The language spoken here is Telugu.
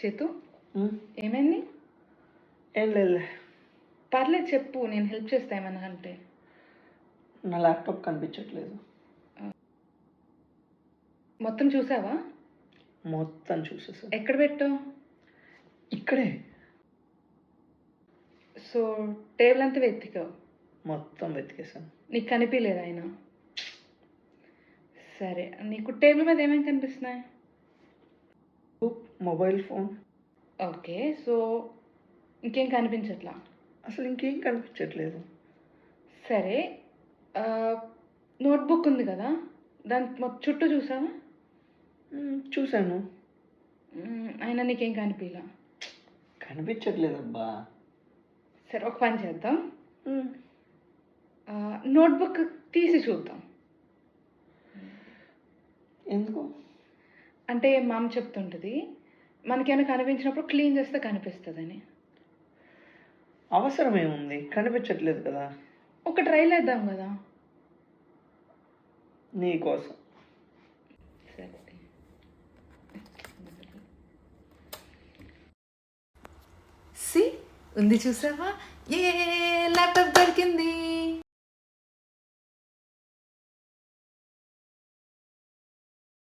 చేతు ఉమ్, ఏమైంది? ఏం లేదు. పర్లేదు చెప్పు, నేను హెల్ప్ చేస్తా ఏమన్నా అంటే. నా ల్యాప్టాప్ కనిపించట్లేదు. మొత్తం చూసావా? మొత్తం చూసేసాను. ఎక్కడ పెట్టావు? ఇక్కడే సో టేబుల్ అంతా వెతికావు? మొత్తం వెతికేసాను. నీకు కనిపించలేదు ఆయన? సరే, నీకు టేబుల్ మీద ఏమేమి కనిపిస్తున్నాయి? Book, mobile phone, okay, so ఇంకేం కనిపించట్లా? అసలు ఇంకేం కనిపించట్లేదు. సరే, నోట్బుక్ ఉంది కదా, దాని చుట్టూ చూసావా? చూశాను. అయినా నీకేం కనిపించలా? కనిపించట్లేదబ్బా. సరే, ఒక పని చేద్దాం. ఉమ్, నోట్బుక్ తీసి చూద్దాం. ఎందుకు? అంటే మా అమ్మ చెప్తుంటుంది, మనకేమైనా కనిపించినప్పుడు క్లీన్ చేస్తే కనిపిస్తుందని. అవసరం ఏముంది? కనిపించట్లేదు కదా. ఒక ట్రైల్ వేద్దాం కదా. నీకోసం. సరే, సి ఉంది చూసావా, ఏ ల్యాప్టాప్ దొరికింది.